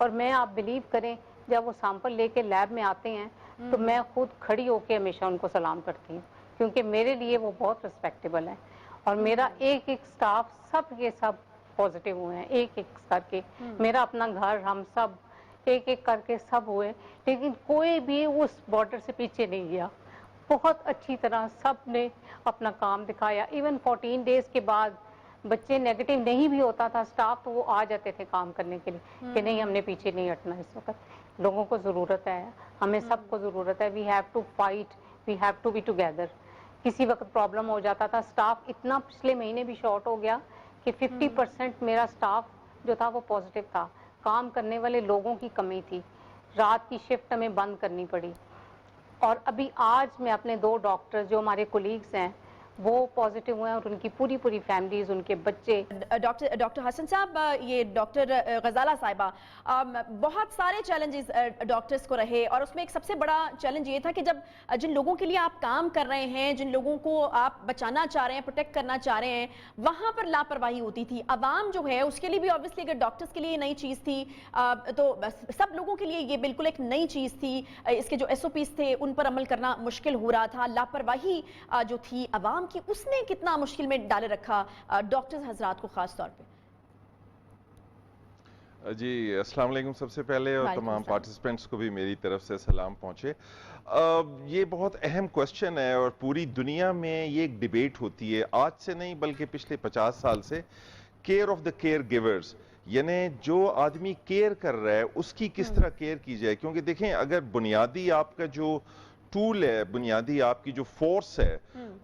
اور میں آپ بلیو کریں جب وہ سیمپل لے کے لیب میں آتے ہیں تو میں خود کھڑی ہو کے ہمیشہ ان کو سلام کرتی ہوں، کیونکہ میرے لیے وہ بہت رسپیکٹیبل ہے. اور میرا ایک ایک سٹاف سب کے سب پازیٹیو ہوئے ہیں، ایک ایک کر کے. میرا اپنا گھر ہم سب ایک ایک کر کے سب ہوئے، لیکن کوئی بھی اس بارڈر سے پیچھے نہیں گیا. بہت اچھی طرح سب نے اپنا کام دکھایا. ایون 14 ڈیز کے بعد بچے نیگیٹو نہیں بھی ہوتا تھا اسٹاف تو وہ آ جاتے تھے کام کرنے کے لیے کہ نہیں ہم نے پیچھے نہیں ہٹنا. اس وقت لوگوں کو ضرورت ہے، ہمیں سب کو ضرورت ہے. We have to fight, we have to be together. کسی وقت پرابلم ہو جاتا تھا. اسٹاف اتنا پچھلے مہینے بھی شارٹ ہو گیا کہ 50% میرا اسٹاف جو تھا وہ پازیٹیو تھا. کام کرنے والے لوگوں کی کمی تھی، رات کی شفٹ ہمیں بند کرنی پڑی. اور ابھی آج میں اپنے 2 ڈاکٹر جو ہمارے کولیگز ہیں وہ پازیٹیو ہوئے ہیں اور ان کی پوری فیملیز، ان کے بچے. ڈاکٹر حسن صاحب، یہ ڈاکٹر غزالہ صاحبہ، بہت سارے چیلنجز ڈاکٹرز کو رہے اور اس میں ایک سب سے بڑا چیلنج یہ تھا کہ جب جن لوگوں کے لیے آپ کام کر رہے ہیں، جن لوگوں کو آپ بچانا چاہ رہے ہیں، پروٹیکٹ کرنا چاہ رہے ہیں، وہاں پر لاپرواہی ہوتی تھی. عوام جو ہے اس کے لیے بھی آبویسلی اگر ڈاکٹرز کے لیے نئی چیز تھی تو سب لوگوں کے لیے یہ بالکل ایک نئی چیز تھی. اس کے جو SOPs تھے ان پر عمل کرنا مشکل ہو رہا تھا. لاپرواہی جو تھی عوام کی، اس نے کتنا مشکل میں ڈالے رکھا ڈاکٹرز حضرات کو خاص طور پہ؟ جی السلام علیکم سب سے پہلے، اور تمام پارٹیسپینٹس کو بھی میری طرف سے سلام پہنچے. یہ بہت اہم کوسچن ہے اور پوری دنیا میں یہ ایک ڈیبیٹ ہوتی ہے، آج سے نہیں بلکہ پچھلے 50 سال سے. Care of the care givers, یعنی جو آدمی کیئر کر رہا ہے اس کی کس طرح کیئر کی جائے. کیونکہ دیکھیں اگر بنیادی آپ کا جو ٹول ہے، بنیادی آپ کی جو فورس ہے،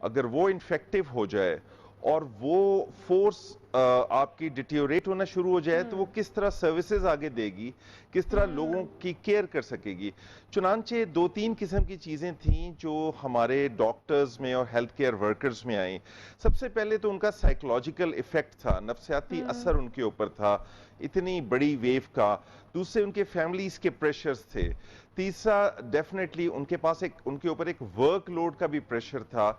اگر وہ انفیکٹو ہو جائے اور وہ فورس آپ کی ڈیٹیوریٹ ہونا شروع ہو جائے تو وہ کس طرح سروسز آگے دے گی، کس طرح لوگوں کی کیئر کر سکے گی. چنانچہ 2-3 قسم کی چیزیں تھیں جو ہمارے ڈاکٹرز میں اور ہیلتھ کیئر ورکرز میں آئیں. سب سے پہلے تو ان کا سائیکولوجیکل ایفیکٹ تھا، نفسیاتی اثر ان کے اوپر تھا اتنی بڑی ویو کا. دوسرے ان کے فیملیز کے پریشرز تھے. تیسرا ڈیفینیٹلی ان کے پاس ان کے اوپر ایک ورک لوڈ کا بھی پریشر تھا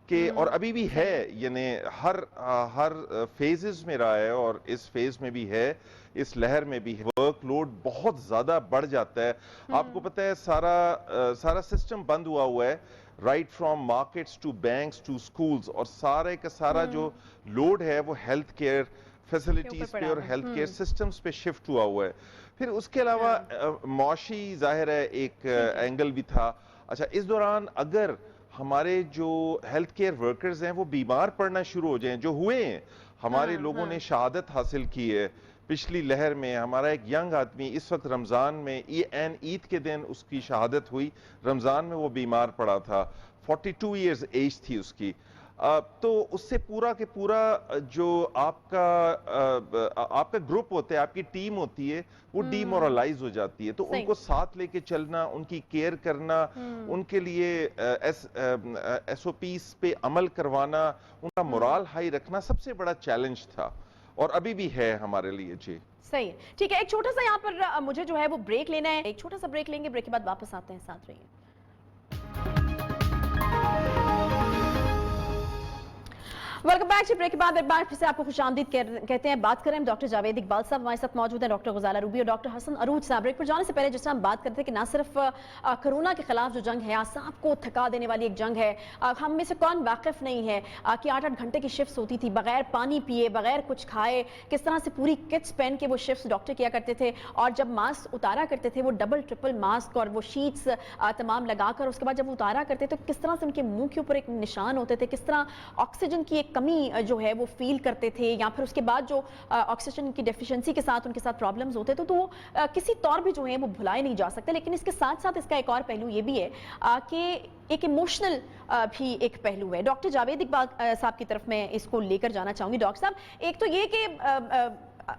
کہ، اور ابھی بھی ہے، یعنی ہر فیزز میں رہا ہے اور اس فیز میں بھی ہے، اس لہر میں بھی ہے. ورک لوڈ بہت زیادہ بڑھ جاتا ہے. آپ کو پتہ ہے سارا سسٹم بند ہوا ہے، right from markets to banks to schools, اور سارے کا سارا جو لوڈ ہے وہ ہیلتھ کیئر فیسلٹیز پہ اور ہیلتھ کیئر سسٹمز پہ شفٹ ہوا ہے. پھر اس کے علاوہ معاشی ظاہر ہے ایک اینگل بھی تھا. اچھا، اس دوران اگر ہمارے جو ہیلتھ کیئر ورکرز ہیں وہ بیمار پڑنا شروع ہو جائیں، جو ہوئے ہیں، ہمارے لوگوں نے شہادت حاصل کی ہے پچھلی لہر میں. ہمارا ایک ینگ آدمی اس وقت رمضان میں عید کے دن اس کی شہادت ہوئی، رمضان میں وہ بیمار پڑا تھا، 42 ایئرز ایج تھی اس کی. تو اس سے پورا کہ پورا جو آپ کا گروپ ہوتا ہے، آپ کی ٹیم ہوتی ہے، وہ ڈی مورلائز ہو جاتی ہے. تو ان کو ساتھ لے کے چلنا، ان کی کیئر کرنا، ان کے لیے SOPs پہ عمل کروانا، ان کا مورال ہائی رکھنا سب سے بڑا چیلنج تھا اور ابھی بھی ہے ہمارے لیے. جی صحیح ہے، ٹھیک ہے. ایک چھوٹا سا یہاں پر مجھے جو ہے وہ بریک لینا ہے، ایک چھوٹا سا بریک لیں گے، بریک کے بعد واپس آتے ہیں، ساتھ رہیے. Welcome back. بریک کے بعد ایک بار پھر سے آپ کو خوش آمدید کہتے ہیں. بات کریں ڈاکٹر جاوید اقبال صاحب ہمارے ساتھ موجود ہیں، ڈاکٹر غزالہ روبی اور ڈاکٹر حسن عروج صاحب. بریک پر جانے سے پہلے جس طرح ہم بات کرتے ہیں کہ نہ صرف کرونا کے خلاف جو جنگ ہے، اعصاب کو تھکا دینے والی ایک جنگ ہے. ہم میں سے کون واقف نہیں ہے کہ 8-8 گھنٹے کی شفٹس ہوتی تھی، بغیر پانی پیے، بغیر کچھ کھائے، کس طرح سے پوری کٹس پہن کے وہ شفٹس ڈاکٹر کیا کرتے تھے. اور جب ماسک اتارا کرتے تھے وہ ڈبل ٹرپل ماسک اور وہ شیٹس تمام لگا کر، اس کے بعد جب وہ اتارا کرتے تو کس طرح سے ان کے منہ کے اوپر ایک نشان ہوتے تھے، کس طرح آکسیجن کی ایک کمی جو ہے وہ فیل کرتے تھے، یا پھر اس کے بعد جو آکسیجن کی ڈیفیشنسی کے ساتھ ان کے ساتھ پرابلمز ہوتے تھے، تو وہ کسی طور بھی جو ہیں وہ بھلائے نہیں جا سکتے. لیکن اس کے ساتھ ساتھ اس کا ایک اور پہلو یہ بھی ہے کہ ایک ایموشنل بھی ایک پہلو ہے. ڈاکٹر جاوید اقبال صاحب کی طرف میں اس کو لے کر جانا چاہوں گی. ڈاکٹر صاحب، ایک تو یہ کہ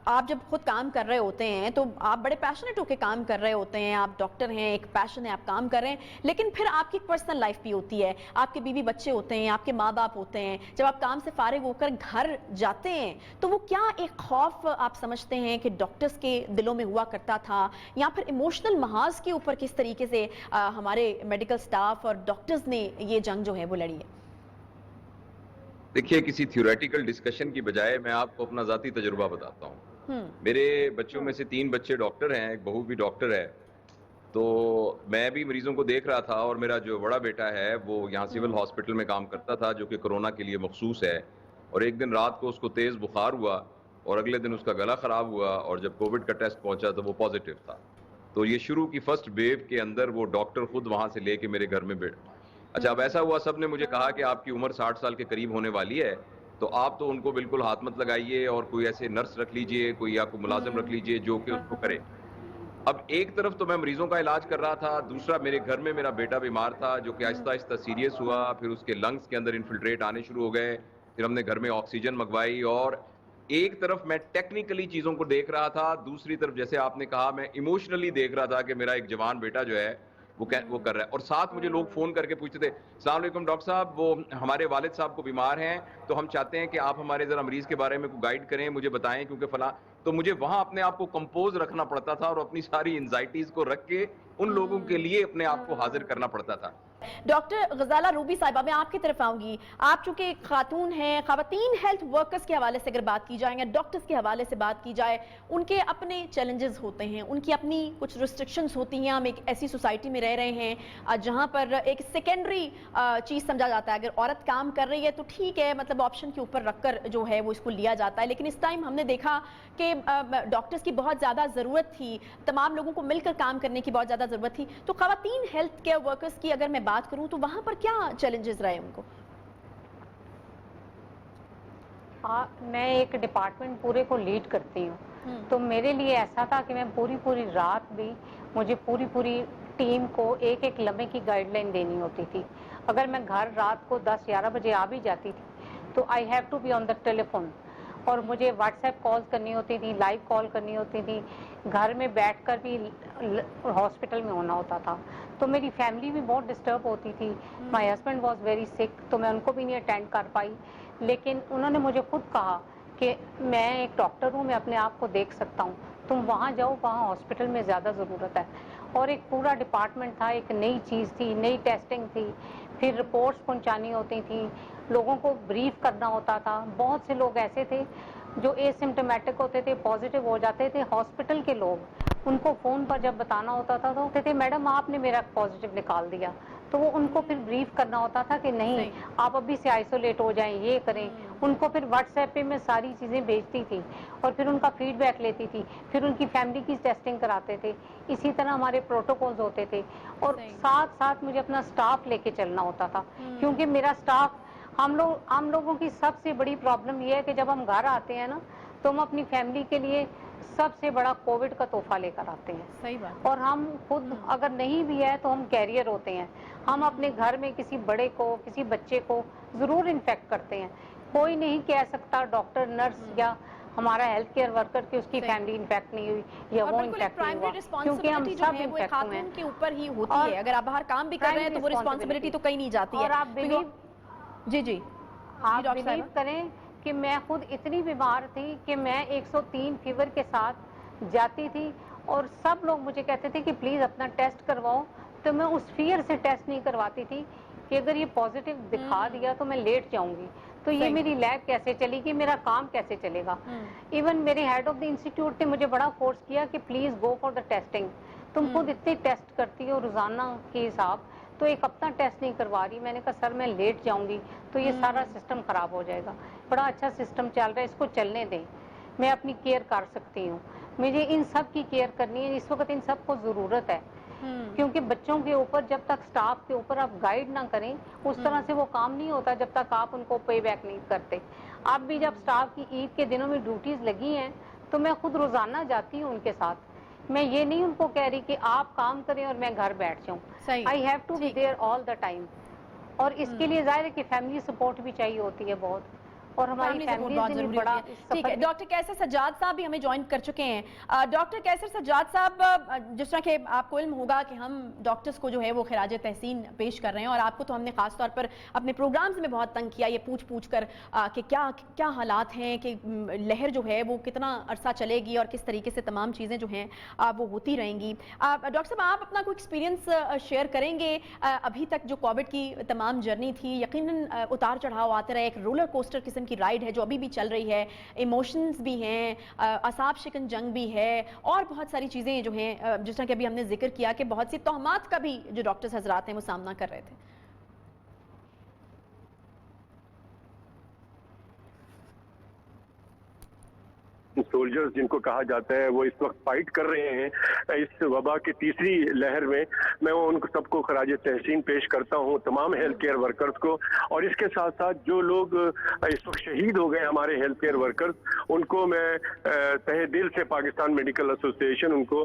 آپ جب خود کام کر رہے ہوتے ہیں تو آپ بڑے پیشنیٹ ہو کے کام کر رہے ہوتے ہیں، آپ ڈاکٹر ہیں، ایک پیشن ہے، آپ کام کر رہے ہیں، لیکن پھر آپ کی پرسنل لائف بھی ہوتی ہے، آپ کے بیوی بچے ہوتے ہیں، آپ کے ماں باپ ہوتے ہیں. جب آپ کام سے فارغ ہو کر گھر جاتے ہیں تو وہ کیا ایک خوف آپ سمجھتے ہیں کہ ڈاکٹرز کے دلوں میں ہوا کرتا تھا، یا پھر ایموشنل محاذ کے اوپر کس طریقے سے ہمارے میڈیکل سٹاف اور ڈاکٹرز نے یہ جنگ جو ہے وہ لڑی ہے؟ دیکھیے، کسی تھیوریٹیکل ڈسکشن کی بجائے میں آپ کو اپنا ذاتی تجربہ بتاتا ہوں. میرے بچوں میں سے 3 بچے ڈاکٹر ہیں, ایک بہو بھی ڈاکٹر ہے. تو میں بھی مریضوں کو دیکھ رہا تھا, اور میرا جو بڑا بیٹا ہے وہ یہاں سول ہاسپٹل میں کام کرتا تھا جو کہ کرونا کے لیے مخصوص ہے, اور ایک دن رات کو اس کو تیز بخار ہوا اور اگلے دن اس کا گلا خراب ہوا, اور جب کووڈ کا ٹیسٹ پہنچا تو وہ پازیٹیو تھا. تو یہ شروع کی فرسٹ ویو کے اندر وہ ڈاکٹر خود وہاں سے لے کے میرے گھر میں اچھا اب ایسا ہوا, سب نے مجھے کہا کہ آپ کی عمر 60 سال کے قریب ہونے والی ہے, تو آپ تو ان کو بالکل ہاتھ مت لگائیے, اور کوئی ایسے نرس رکھ لیجئے, کوئی آپ کو ملازم رکھ لیجئے جو کہ اس کو کرے. اب ایک طرف تو میں مریضوں کا علاج کر رہا تھا, دوسرا میرے گھر میں میرا بیٹا بیمار تھا جو کہ آہستہ آہستہ سیریس ہوا, پھر اس کے لنگز کے اندر انفلٹریٹ آنے شروع ہو گئے, پھر ہم نے گھر میں آکسیجن منگوائی. اور ایک طرف میں ٹیکنیکلی چیزوں کو دیکھ رہا تھا, دوسری طرف جیسے آپ نے کہا میں ایموشنلی دیکھ رہا تھا کہ میرا ایک جوان بیٹا جو ہے وہ کر رہا ہے. اور ساتھ مجھے لوگ فون کر کے پوچھتے تھے, السلام علیکم ڈاکٹر صاحب, وہ ہمارے والد صاحب کو بیمار ہیں تو ہم چاہتے ہیں کہ آپ ہمارے ذرا مریض کے بارے میں کوئی گائیڈ کریں, مجھے بتائیں کیونکہ فلاں. تو مجھے وہاں اپنے آپ کو کمپوز رکھنا پڑتا تھا اور اپنی ساری انزائٹیز کو رکھ کے ان لوگوں کے لیے اپنے آپ کو حاضر کرنا پڑتا تھا. ڈاکٹر غزالہ روبی صاحبہ, میں آپ کی طرف آؤں گی. آپ چونکہ ایک خاتون ہیں, خواتین ہیلتھ ورکرز کے حوالے سے اگر بات کی جائے یا ڈاکٹرز کے حوالے سے بات کی جائے, ان کے اپنے چیلنجز ہوتے ہیں, ان کی اپنی کچھ ریسٹرکشنز ہوتی ہیں. ہم ایک ایسی سوسائٹی میں رہ رہے ہیں جہاں پر ایک سیکنڈری چیز سمجھا جاتا ہے, اگر عورت کام کر رہی ہے تو ٹھیک ہے, مطلب آپشن کے اوپر رکھ کر جو ہے وہ اس کو لیا جاتا ہے. لیکن اس ٹائم ہم نے دیکھا کہ ڈاکٹرز کی بہت زیادہ ضرورت تھی, تمام لوگوں کو مل کر کام کرنے کی بہت زیادہ ضرورت تھی. تو خواتین ہیلتھ کیئر ورکرز کی اگر میں بات کروں تو وہاں پر کیا چیلنجز رہے ان کو؟ میں ایک ڈپارٹمنٹ پورے کو لیڈ کرتی ہوں, تو میرے لیے ایسا تھا کہ میں پوری رات بھی مجھے پوری ٹیم کو ایک لمحے کی گائیڈ لائن دینی ہوتی تھی. اگر میں گھر رات کو 10-11 بجے آ بھی جاتی تھی تو I have to be on the telephone, اور مجھے واٹس ایپ کالز کرنی ہوتی تھی, لائیو کال کرنی ہوتی تھی, گھر میں بیٹھ کر بھی ہاسپٹل میں ہونا ہوتا تھا. تو میری فیملی بھی بہت ڈسٹرب ہوتی تھی. مائی ہسبینڈ واز ویری سک, تو میں ان کو بھی نہیں اٹینڈ کر پائی. لیکن انہوں نے مجھے خود کہا کہ میں ایک ڈاکٹر ہوں, میں اپنے آپ کو دیکھ سکتا ہوں, تم وہاں جاؤ, وہاں ہاسپٹل میں زیادہ ضرورت ہے. اور ایک پورا ڈپارٹمنٹ تھا, ایک نئی چیز تھی, نئی ٹیسٹنگ تھی, پھر رپورٹس پہنچانی ہوتی تھیں, لوگوں کو بریف کرنا ہوتا تھا. بہت سے لوگ ایسے تھے جو اے سمپٹومیٹک ہوتے تھے, پازیٹیو ہو جاتے تھے. ہاسپٹل کے لوگ ان کو فون پر جب بتانا ہوتا تھا تو کہتے تھے میڈم آپ نے میرا پازیٹیو نکال دیا. تو وہ ان کو پھر بریف کرنا ہوتا تھا کہ نہیں آپ ابھی سے آئسولیٹ ہو جائیں, یہ کریں. ان کو پھر واٹس ایپ پہ میں ساری چیزیں بھیجتی تھی اور پھر ان کا فیڈ بیک لیتی تھی, پھر ان کی فیملی کی ٹیسٹنگ کراتے تھے. اسی طرح ہمارے پروٹوکولز ہوتے تھے, اور ساتھ مجھے اپنا سٹاف لے کے چلنا ہوتا تھا, کیونکہ میرا سٹاف, ہم لوگوں کی سب سے بڑی پرابلم یہ ہے کہ جب ہم گھر آتے ہیں نا تو ہم اپنی فیملی کے لیے سب سے بڑا کووڈ کا تحفہ لے کر آتے ہیں. صحیح بات. اور ہم خود اگر نہیں بھی ہے تو ہم کیریئر ہوتے ہیں. ہم اپنے گھر میں کسی بڑے کو, کسی بچے کو ضرور انفیکٹ کرتے ہیں. کوئی نہیں کہہ سکتا ڈاکٹر, نرس یا ہمارا ہیلتھ کیئر ورکر کی اس کی فیملی انفیکٹ نہیں ہوئی یا وہ انفیکٹ نہیں ہوا, کیونکہ ہم سب انفیکٹ ہوئے ہیں. کے اوپر ہی ہوتی ہے. اگر آپ باہر کام بھی کر رہے ہیں تو وہ رسپانسبلٹی تو کہیں نہیں جاتی ہے. اور آپ بلیو جی آپ بلیو کریں کہ میں خود اتنی بیمار تھی کہ میں 103 فیور کے ساتھ جاتی تھی, اور سب لوگ مجھے کہتے تھے کہ پلیز اپنا ٹیسٹ کرواؤ. تو میں اس فیئر سے ٹیسٹ نہیں کرواتی تھی کہ اگر یہ پازیٹیو دکھا دیا تو میں لیٹ جاؤں گی, تو یہ میری لیب کیسے چلے گی, میرا کام کیسے چلے گا. ایون میرے ہیڈ آف دی انسٹیٹیوٹ نے مجھے بڑا فورس کیا کہ please go for the testing. تم خود اتنے ٹیسٹ کرتی ہو روزانہ کے حساب, تو ایک اپنا ٹیسٹ نہیں کروا رہی. میں نے کہا سر میں لیٹ جاؤں گی تو یہ سارا سسٹم خراب ہو جائے گا. بڑا اچھا سسٹم چل رہا ہے, اس کو چلنے دیں, میں اپنی کیئر کر سکتی ہوں. مجھے ان سب کی کیئر کرنی ہے, اس وقت ان سب کو ضرورت ہے, کیونکہ بچوں کے اوپر جب تک سٹاف کے اوپر آپ گائیڈ نہ کریں اس طرح سے وہ کام نہیں ہوتا جب تک آپ ان کو پے بیک نہیں کرتے. اب بھی جب سٹاف کی عید کے دنوں میں ڈیوٹیز لگی ہیں تو میں خود روزانہ جاتی ہوں ان کے ساتھ. میں یہ نہیں ان کو کہہ رہی کہ آپ کام کریں اور میں گھر بیٹھ جاؤں. I have to be there all the time. اور اس کے لیے ظاہر ہے کہ فیملی سپورٹ بھی چاہیے ہوتی ہے بہت, اور ہماری فیملی سے بھی بڑا. ٹھیک ہے, ڈاکٹر کیسر سجاد صاحب بھی ہمیں جوائن کر چکے ہیں. ڈاکٹر کیسر سجاد صاحب, جس طرح کہ آپ کو علم ہوگا کہ ہم ڈاکٹرز کو جو ہے وہ خراج تحسین پیش کر رہے ہیں, اور آپ کو تو ہم نے خاص طور پر اپنے پروگرامز میں بہت تنگ کیا یہ پوچھ کر کہ کیا حالات ہیں, کہ لہر جو ہے وہ کتنا عرصہ چلے گی اور کس طریقے سے تمام چیزیں جو ہیں وہ ہوتی رہیں گی. ڈاکٹر صاحب آپ اپنا کوئی ایکسپیرینس شیئر کریں گے؟ ابھی تک جو کووڈ کی تمام جرنی تھی, یقیناً اتار چڑھاؤ آتے رہے, ایک رولر کوسٹر قسم قسم کی رائڈ ہے جو ابھی بھی چل رہی ہے, ایموشنز بھی ہیں, اعصاب شکن جنگ بھی ہے, اور بہت ساری چیزیں جو ہیں جس طرح کہ ابھی ہم نے ذکر کیا کہ بہت سی توہمات کا بھی جو ڈاکٹرز حضرات ہیں وہ سامنا کر رہے تھے. سولجرز جن کو کہا جاتا ہے وہ اس وقت فائٹ کر رہے ہیں اس وبا کی تیسری لہر میں, میں ان کو سب کو خراج تحسین پیش کرتا ہوں, تمام ہیلتھ کیئر ورکرز کو, اور اس کے ساتھ ساتھ جو لوگ اس وقت شہید ہو گئے ہمارے ہیلتھ کیئر ورکرز, ان کو میں تہہ دل سے پاکستان میڈیکل ایسوسیشن ان کو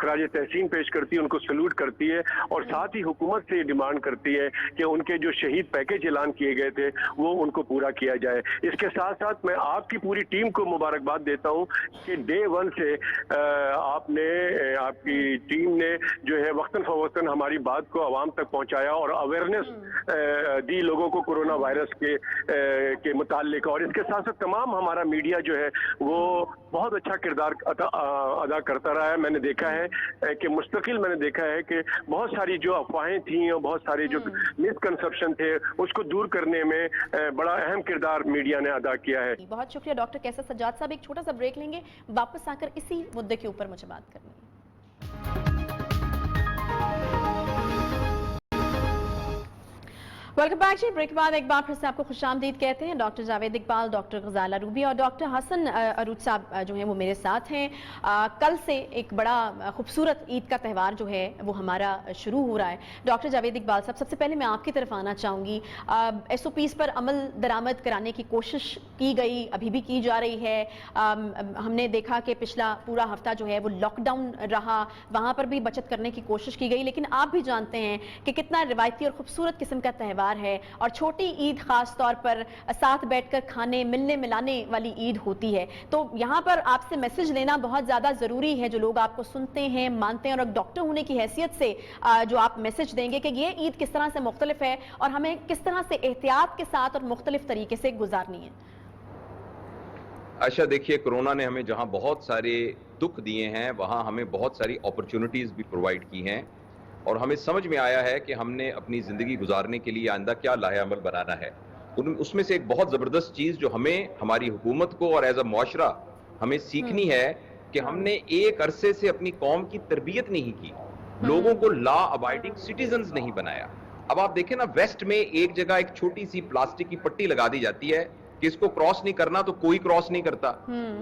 خراج تحسین پیش کرتی ہے, ان کو سلوٹ کرتی ہے, اور ساتھ ہی حکومت سے یہ ڈیمانڈ کرتی ہے کہ ان کے جو شہید پیکیج اعلان کیے گئے تھے وہ ان کو پورا کیا جائے. اس کے ساتھ ساتھ میں آپ کی پوری ٹیم کو مبارکباد دیتا ہوں کہ ڈے 1 سے آپ کی ٹیم نے جو ہے وقتاً فوقتاً ہماری بات کو عوام تک پہنچایا اور اویئرنیس دی لوگوں کو کرونا وائرس کے متعلق, اور اس کے ساتھ ساتھ تمام ہمارا میڈیا جو ہے وہ بہت اچھا کردار ادا کرتا رہا ہے. میں نے دیکھا ہے کہ مستقل میں نے دیکھا ہے کہ بہت ساری جو افواہیں تھیں اور بہت سارے جو مسکنسپشن تھے اس کو دور کرنے میں بڑا اہم کردار میڈیا نے ادا کیا ہے. بہت شکریہ ڈاکٹر کیسر سجاد صاحب. ایک چھوٹا سا بریک لیں گے, واپس آ کر اسی مدعے کے اوپر مجھے بات کرنی ہے. ویلکم بیک جی. بریک بعد ایک بار پھر سے آپ کو خوش آمدید کہتے ہیں. ڈاکٹر جاوید اقبال, ڈاکٹر غزالہ روبی اور ڈاکٹر حسن عروج صاحب جو ہیں وہ میرے ساتھ ہیں. کل سے ایک بڑا خوبصورت عید کا تہوار جو ہے وہ ہمارا شروع ہو رہا ہے. ڈاکٹر جاوید اقبال صاحب, سب سے پہلے میں آپ کی طرف آنا چاہوں گی. SOPs پر عمل درآمد کرانے کی کوشش کی گئی, ابھی بھی کی جا رہی ہے. ہم نے دیکھا کہ پچھلا پورا ہفتہ جو ہے وہ لاک ڈاؤن رہا, وہاں پر بھی بچت کرنے کی کوشش کی گئی, لیکن آپ بھی جانتے ہیں کہ کتنا روایتی اور خوبصورت قسم کا تہوار ہے, اور چھوٹی عید خاص طور پر ساتھ بیٹھ کر کھانے ملنے ملانے والی عید ہوتی ہے. تو یہاں پر آپ سے میسج لینا بہت زیادہ ضروری ہے, جو لوگ آپ کو سنتے ہیں مانتے ہیں, اور ایک ڈاکٹر ہونے کی حیثیت سے جو آپ میسج دیں گے کہ یہ عید کس طرح سے مختلف ہے اور ہمیں کس طرح سے احتیاط کے ساتھ اور مختلف طریقے سے گزارنی ہے. عائشہ دیکھیے, کرونا نے ہمیں جہاں بہت سارے دکھ دیے ہیں وہاں ہمیں بہت ساری اپرچونٹیز بھی پرووائڈ کی ہیں, اور ہمیں سمجھ میں آیا ہے کہ ہم نے اپنی زندگی گزارنے کے لیے آئندہ کیا لاہے عمل بنانا ہے. اس میں سے ایک بہت زبردست چیز جو ہمیں ہماری حکومت کو اور ایز اے معاشرہ ہمیں سیکھنی ہے کہ ہم نے ایک عرصے سے اپنی قوم کی تربیت نہیں کی, لوگوں کو لا ابائڈنگ سٹیزنز نہیں بنایا. اب آپ دیکھیں نا, ویسٹ میں ایک جگہ ایک چھوٹی سی پلاسٹک کی پٹی لگا دی جاتی ہے کہ اس کو کراس نہیں کرنا, تو کوئی کراس نہیں کرتا.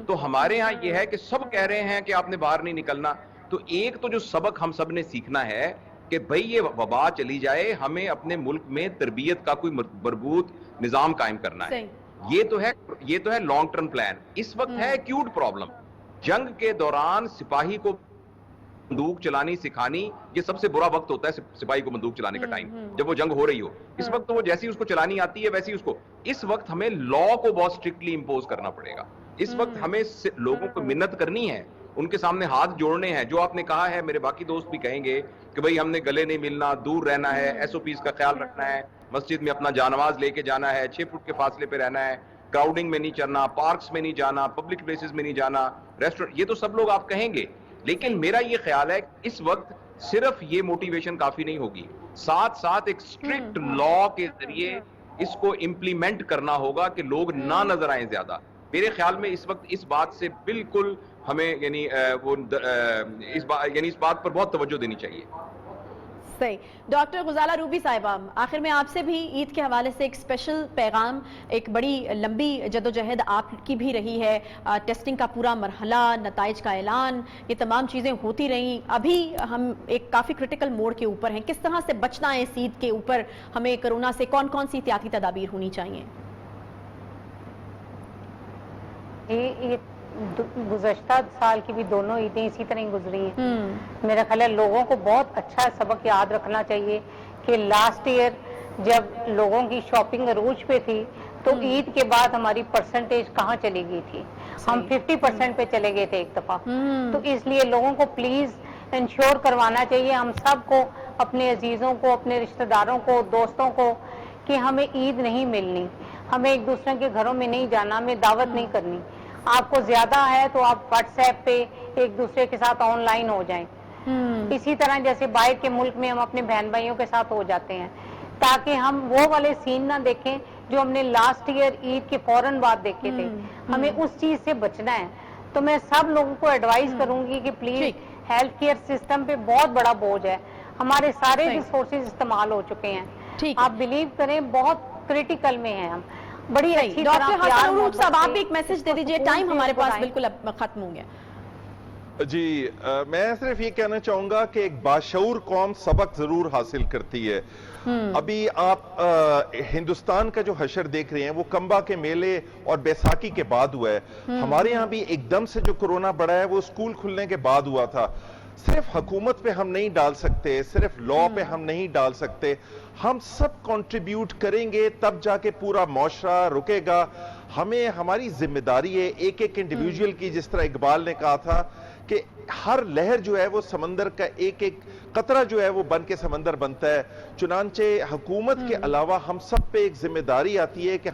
تو ہمارے ہاں یہ ہے کہ سب کہہ رہے ہیں کہ آپ نے باہر نہیں نکلنا. تو ایک تو جو سبق ہم سب نے سیکھنا ہے کہ بھئی یہ وبا چلی جائے, ہمیں اپنے ملک میں تربیت کا کوئی مربوط نظام قائم کرنا ہے. یہ تو ہے لانگ ٹرم پلان. اس وقت ہے ایکیوٹ پرابلم. جنگ کے دوران سپاہی کو بندوق چلانی سکھانی, یہ سب سے برا وقت ہوتا ہے سپاہی کو بندوق چلانے کا ٹائم, جب وہ جنگ ہو رہی ہو. اس وقت تو وہ جیسی اس کو چلانی آتی ہے ویسی اس کو. اس وقت ہمیں لا کو بہت اسٹرکٹلی امپوز کرنا پڑے گا. اس وقت ہمیں لوگوں کو منت کرنی ہے, ان کے سامنے ہاتھ جوڑنے ہیں. جو آپ نے کہا ہے, میرے باقی دوست بھی کہیں گے کہ بھئی ہم نے گلے نہیں ملنا, دور رہنا ہے, SOPs کا خیال رکھنا ہے, مسجد میں اپنا جانواز لے کے جانا ہے, 6 فٹ کے فاصلے پہ رہنا ہے, کراؤڈنگ میں نہیں چلنا, پارکس میں نہیں جانا, پبلک پلیسز میں نہیں جانا, ریسٹورنٹ, یہ تو سب لوگ آپ کہیں گے. لیکن میرا یہ خیال ہے کہ اس وقت صرف یہ موٹیویشن کافی نہیں ہوگی, ساتھ ساتھ ایک اسٹرکٹ لا کے ذریعے اس کو امپلیمنٹ کرنا ہوگا کہ لوگ نہ نظر آئیں زیادہ. میرے خیال میں اس وقت اس بات سے بالکل ہمیں اس بات پر بہت توجہ دینی چاہیے. صحیح. ڈاکٹر غزالہ روبی صاحبہ, آخر میں آپ سے بھی عید کے حوالے سے ایک اسپیشل پیغام. ایک بڑی لمبی جدوجہد آپ کی بھی رہی ہے, ٹیسٹنگ کا پورا مرحلہ, نتائج کا اعلان, یہ تمام چیزیں ہوتی رہیں. ابھی ہم ایک کافی کرٹیکل موڑ کے اوپر ہیں. کس طرح سے بچنا ہے اس عید کے اوپر, ہمیں کرونا سے کون کون سی احتیاطی تدابیر ہونی چاہیے؟ یہ گزشتہ سال کی بھی دونوں عیدیں اسی طرح گزری ہیں. میرا خیال ہے لوگوں کو بہت اچھا سبق یاد رکھنا چاہیے کہ لاسٹ ایئر جب لوگوں کی شاپنگ عروج پہ تھی تو عید کے بعد ہماری پرسنٹیج کہاں چلی گئی تھی, ہم 50% پہ چلے گئے تھے ایک دفعہ. تو اس لیے لوگوں کو پلیز انشور کروانا چاہیے, ہم سب کو, اپنے عزیزوں کو, اپنے رشتہ داروں کو, دوستوں کو, کہ ہمیں عید نہیں ملنی, ہمیں ایک دوسرے کے گھروں میں نہیں جانا, ہمیں دعوت نہیں کرنی. آپ کو زیادہ ہے تو آپ واٹس ایپ پہ ایک دوسرے کے ساتھ آن لائن ہو جائیں. اسی طرح جیسے باہر کے ملک میں ہم اپنے بہن بھائیوں کے ساتھ ہو جاتے ہیں, تاکہ ہم وہ والے سین نہ دیکھیں جو ہم نے لاسٹ ایئر عید کے فوراً بعد دیکھے تھے. ہمیں اس چیز سے بچنا ہے. تو میں سب لوگوں کو ایڈوائز کروں گی کہ پلیز ہیلتھ کیئر سسٹم پہ بہت بڑا بوجھ ہے, ہمارے سارے ریسورسز استعمال ہو چکے ہیں. آپ بلیو کریں بہت کریٹیکل میں ہیں ہم. بڑی اچھی طرح ڈاکٹر حسن عروج صاحب آپ بھی ایک میسج دے دیجئے, ٹائم ہمارے پاس بالکل اب ختم ہو گیا. جی میں صرف یہ کہنا چاہوں گا کہ ایک باشعور قوم سبق ضرور حاصل کرتی ہے. ابھی آپ ہندوستان کا جو حشر دیکھ رہے ہیں وہ کمبا کے میلے اور بیساکھی کے بعد ہوا ہے. ہمارے یہاں بھی ایک دم سے جو کورونا بڑھا ہے وہ اسکول کھلنے کے بعد ہوا تھا. صرف حکومت پہ ہم نہیں ڈال سکتے, صرف لا پہ ہم نہیں ڈال سکتے, ہم سب کنٹریبیوٹ کریں گے تب جا کے پورا معاشرہ رکے گا. ہمیں ہماری ذمہ داری ہے ایک ایک انڈیویجول کی, جس طرح اقبال نے کہا تھا کہ ہر لہر جو ہے وہ سمندر کا ایک ایک قطرہ جو ہے وہ بن کے سمندر بنتا ہے. چنانچہ حکومت کے علاوہ ہم سب پہ ایک ذمہ داری آتی ہے کہ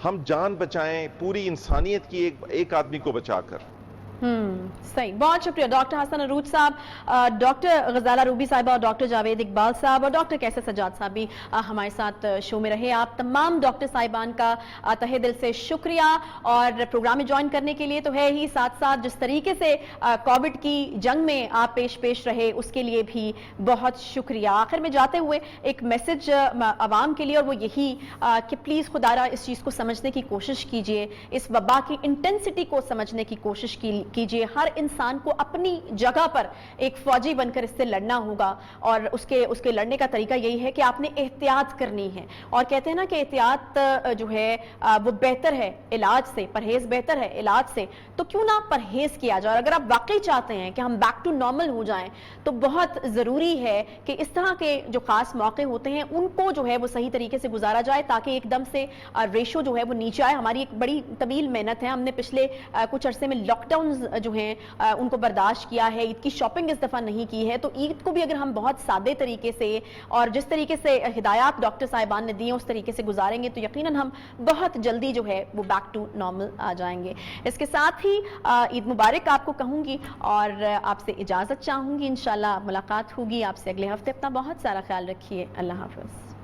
ہم جان بچائیں پوری انسانیت کی ایک آدمی کو بچا کر. صحیح, بہت شکریہ ڈاکٹر حسن عروج صاحب, ڈاکٹر غزالہ روبی صاحبہ اور ڈاکٹر جاوید اقبال صاحب اور ڈاکٹر کیسر سجاد صاحب بھی ہمارے ساتھ شو میں رہے. آپ تمام ڈاکٹر صاحبان کا تہہ دل سے شکریہ, اور پروگرام میں جوائن کرنے کے لیے تو ہے ہی, ساتھ ساتھ جس طریقے سے کووڈ کی جنگ میں آپ پیش رہے اس کے لیے بھی بہت شکریہ. آخر میں جاتے ہوئے ایک میسج عوام کے لیے, اور وہ یہی کہ پلیز خدارہ اس چیز کو سمجھنے کی کوشش کیجئے, اس وبا کی انٹینسٹی کو سمجھنے کی کوشش کیجئے. ہر انسان کو اپنی جگہ پر ایک فوجی بن کر اس سے لڑنا ہوگا, اور اس کے لڑنے کا طریقہ یہی ہے کہ آپ نے احتیاط کرنی ہے. اور کہتے ہیں نا کہ احتیاط جو ہے وہ بہتر ہے علاج سے, پرہیز بہتر ہے علاج سے. تو کیوں نہ پرہیز کیا جائے, اور اگر آپ واقعی چاہتے ہیں کہ ہم بیک ٹو نارمل ہو جائیں تو بہت ضروری ہے کہ اس طرح کے جو خاص موقع ہوتے ہیں ان کو جو ہے وہ صحیح طریقے سے گزارا جائے, تاکہ ایک دم سے ریشو جو ہے وہ نیچے آئے. ہماری ایک بڑی طویل محنت ہے, ہم نے پچھلے کچھ عرصے میں لاک ڈاؤنز جو ہیں ان کو برداشت کیا ہے, عید کی شاپنگ اس دفعہ نہیں کی ہے. تو عید کو بھی اگر ہم بہت سادے طریقے سے اور جس طریقے سے ہدایات ڈاکٹر صاحبان نے دی ہیں اس طریقے سے گزاریں گے تو یقیناً ہم بہت جلدی جو ہے وہ بیک ٹو نارمل آ جائیں گے. اس کے ساتھ ہی عید مبارک آپ کو کہوں گی, اور آپ سے اجازت چاہوں گی. انشاءاللہ ملاقات ہوگی آپ سے اگلے ہفتے. اپنا بہت سارا خیال رکھیے. اللہ حافظ.